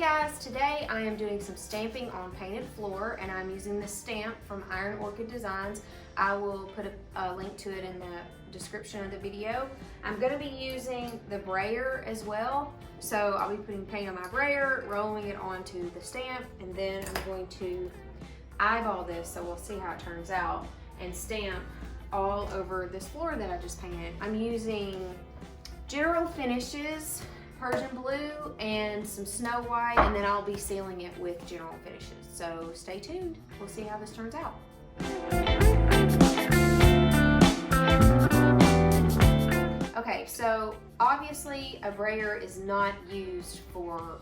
guys, today I am doing some stamping on painted floor and I'm using this stamp from Iron Orchid Designs. I will put a link to it in the description of the video. I'm going to be using the brayer as well. So I'll be putting paint on my brayer, rolling it onto the stamp, and then I'm going to eyeball this, so we'll see how it turns out, and stamp all over this floor that I just painted. I'm using General Finishes Persian blue and some snow white, and then I'll be sealing it with General Finishes. So stay tuned. We'll see how this turns out. Okay, so obviously a brayer is not used for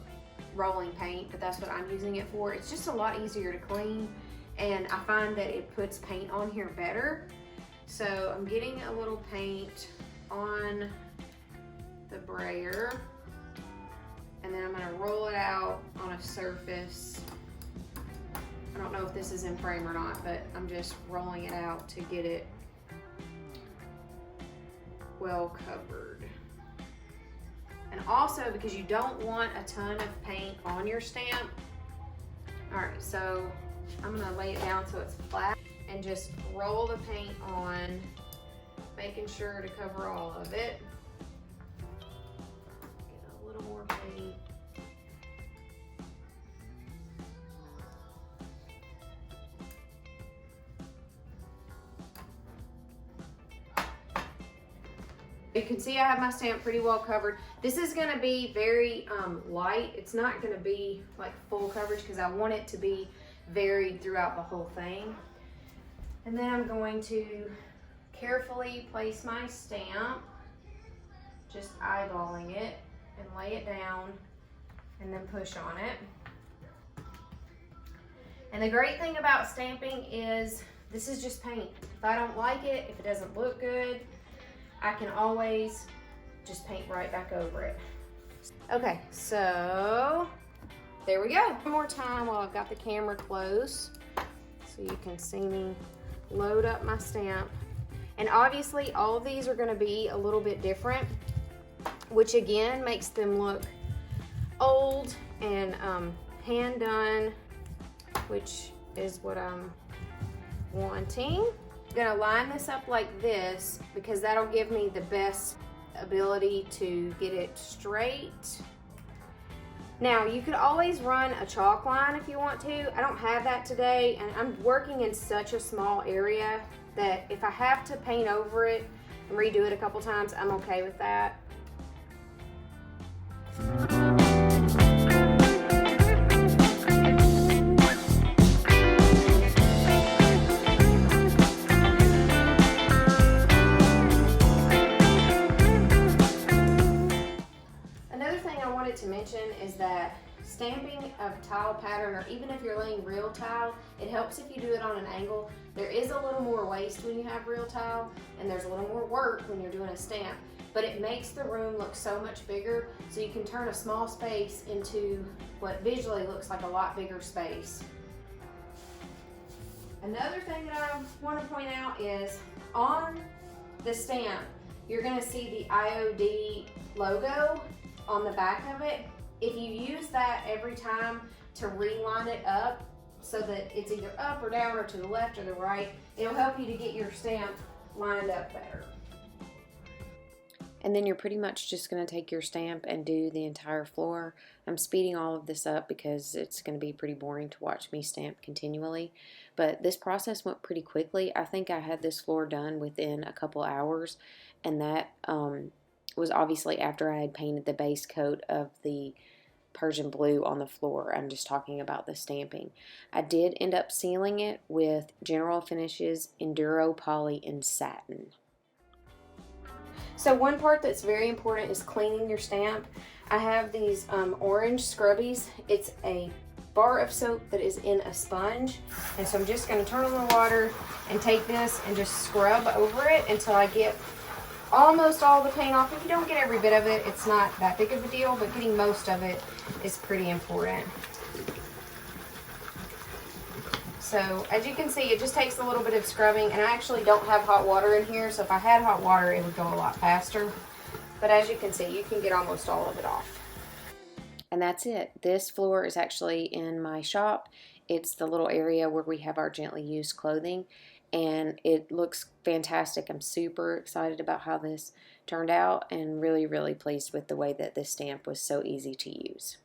rolling paint, but that's what I'm using it for. It's just a lot easier to clean, and I find that it puts paint on here better. So I'm getting a little paint on the brayer, and then I'm going to roll it out on a surface. I don't know if this is in frame or not, but I'm just rolling it out to get it well covered. And also, because you don't want a ton of paint on your stamp. Alright, so I'm going to lay it down so it's flat and just roll the paint on, making sure to cover all of it. More paint. You can see I have my stamp pretty well covered. This is going to be very light. It's not going to be like full coverage because I want it to be varied throughout the whole thing. And then I'm going to carefully place my stamp, just eyeballing it, and lay it down and then push on it. And the great thing about stamping is this is just paint. If I don't like it, if it doesn't look good, I can always just paint right back over it. Okay, so there we go. One more time while I've got the camera close so you can see me load up my stamp. And obviously all of these are going to be a little bit different, which again makes them look old and hand done, which is what I'm wanting. I'm gonna line this up like this because that'll give me the best ability to get it straight. Now you could always run a chalk line if you want to. I don't have that today, and I'm working in such a small area that if I have to paint over it and redo it a couple times, I'm okay with that. Another thing I wanted to mention is that stamping of tile pattern, or even if you're laying real tile, it helps if you do it on an angle. There is a little more waste when you have real tile, and there's a little more work when you're doing a stamp, but it makes the room look so much bigger, so you can turn a small space into what visually looks like a lot bigger space. Another thing that I want to point out is on the stamp, you're going to see the IOD logo on the back of it. If you use that every time to reline it up so that it's either up or down or to the left or the right, it'll help you to get your stamp lined up better. And then you're pretty much just going to take your stamp and do the entire floor. I'm speeding all of this up because it's going to be pretty boring to watch me stamp continually. But this process went pretty quickly. I think I had this floor done within a couple hours, and that was obviously after I had painted the base coat of the Persian blue on the floor. I'm just talking about the stamping. I did end up sealing it with General Finishes Enduro Poly in Satin. So one part that's very important is cleaning your stamp. I have these orange scrubbies. It's a bar of soap that is in a sponge, and so I'm just going to turn on the water and take this and just scrub over it until I get almost all the paint off. If you don't get every bit of it, it's not that big of a deal, but getting most of it is pretty important. So as you can see, it just takes a little bit of scrubbing, and I actually don't have hot water in here, so if I had hot water, it would go a lot faster. But as you can see, you can get almost all of it off. And that's it. This floor is actually in my shop. It's the little area where we have our gently used clothing, and it looks fantastic. I'm super excited about how this turned out and really, really pleased with the way that this stamp was so easy to use.